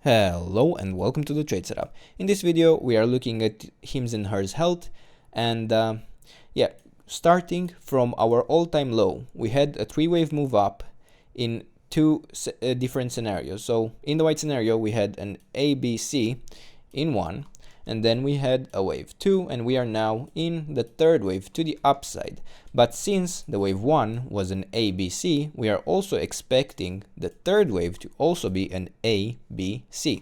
Hello and welcome to the trade setup. In this video we are looking at HIMS and HERS health, and starting from our all-time low, we had a three-wave move up in two different scenarios. So in the white scenario we had an ABC in one, and then we had a wave 2, and we are now in the third wave to the upside. But since the wave 1 was an ABC, we are also expecting the third wave to also be an ABC.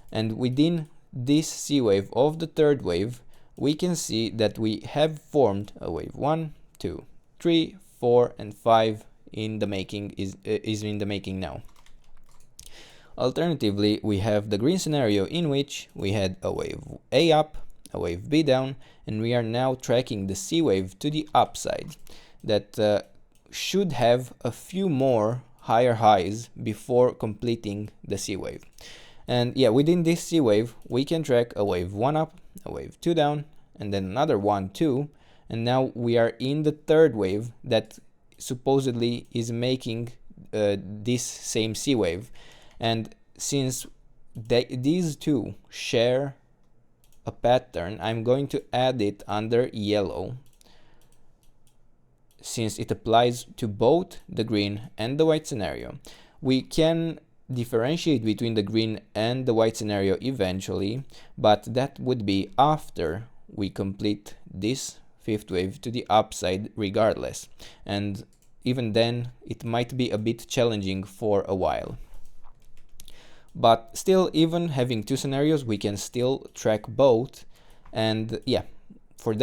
And within this C wave of the third wave, we can see that we have formed a wave 1, 2, 3, 4, and 5 in the making, is in the making now. Alternatively, we have the green scenario in which we had a wave A up, a wave B down, and we are now tracking the C wave to the upside that should have a few more higher highs before completing the C wave. And yeah, within this C wave, we can track a wave 1 up, a wave 2 down, and then another 1, 2, and now we are in the third wave that supposedly is making this same C wave. And since these two share a pattern, I'm going to add it under yellow, since it applies to both the green and the white scenario. We can differentiate between the green and the white scenario eventually, but that would be after we complete this fifth wave to the upside regardless. And even then, it might be a bit challenging for a while. But still, even having two scenarios, we can still track both. And yeah, for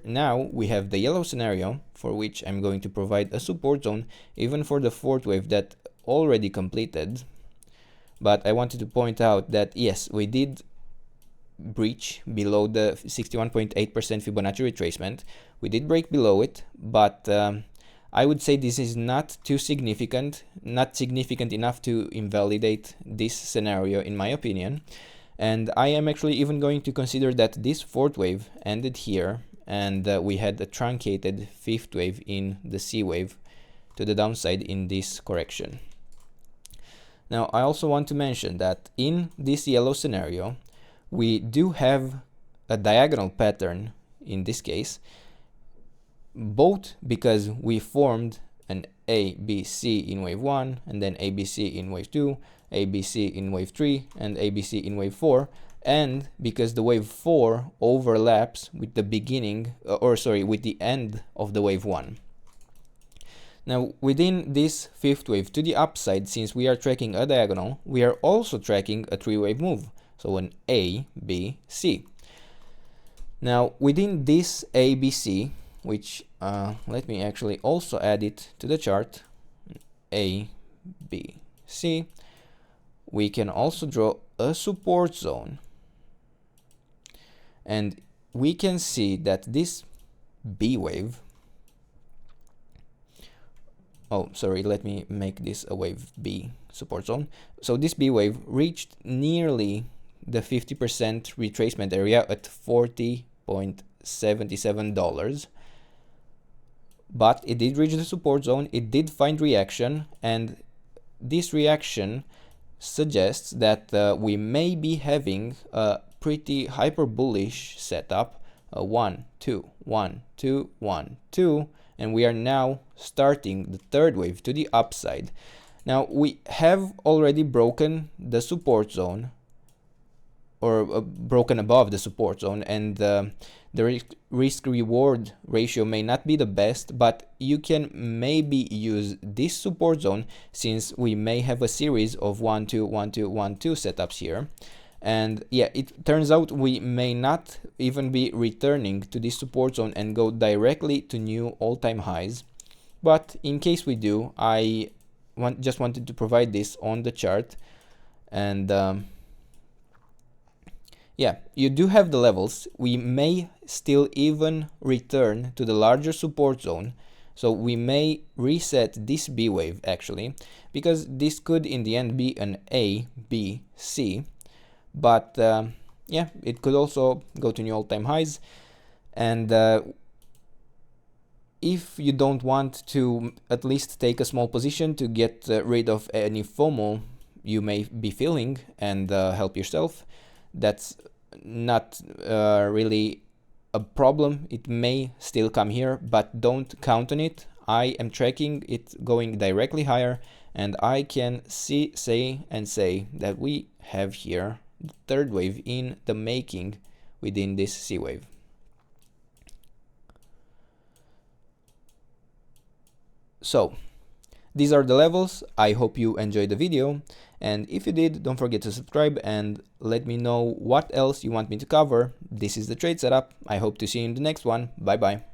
now, we have the yellow scenario, for which I'm going to provide a support zone, even for the fourth wave that already completed. But I wanted to point out that yes, we did breach below the 61.8% Fibonacci retracement. We did break below it, but I would say this is not too significant, not significant enough to invalidate this scenario in my opinion. And I am actually even going to consider that this fourth wave ended here, and we had a truncated fifth wave in the C wave to the downside in this correction. Now, I also want to mention that in this yellow scenario, we do have a diagonal pattern in this case, both because we formed an ABC in wave 1, and then ABC in wave 2, ABC in wave 3, and ABC in wave 4, and because the wave 4 overlaps with the beginning, with the end of the wave 1. Now, within this fifth wave to the upside, since we are tracking a diagonal, we are also tracking a three-wave move, so an A, B, C. Now, within this ABC, which let me actually also add it to the chart, A, B, C, we can also draw a support zone, and we can see that this B wave, let me make this a wave B support zone. So this B wave reached nearly the 50% retracement area at $40.77. But it did reach the support zone, it did find reaction, and this reaction suggests that we may be having a pretty hyper bullish setup, a 1, 2, 1, 2, 1, 2, and we are now starting the third wave to the upside. Now, we have already broken the support zone, or broken above the support zone, and the risk-reward ratio may not be the best, but you can maybe use this support zone, since we may have a series of 1, 2, 1, 2, 1, 2 setups here. And yeah, it turns out we may not even be returning to this support zone and go directly to new all-time highs. But in case we do, I just wanted to provide this on the chart. And yeah, you do have the levels. We may still even return to the larger support zone. So we may reset this B wave actually, because this could in the end be an A, B, C. But yeah, it could also go to new all-time highs. And if you don't want to at least take a small position to get rid of any FOMO you may be feeling and help yourself. That's not really a problem. It may still come here, but don't count on it. I am tracking it going directly higher, and I can say that we have here the third wave in the making within this C wave. So these are the levels. I hope you enjoyed the video, and if you did, don't forget to subscribe and let me know what else you want me to cover. This is the trade setup. I hope to see you in the next one. Bye bye.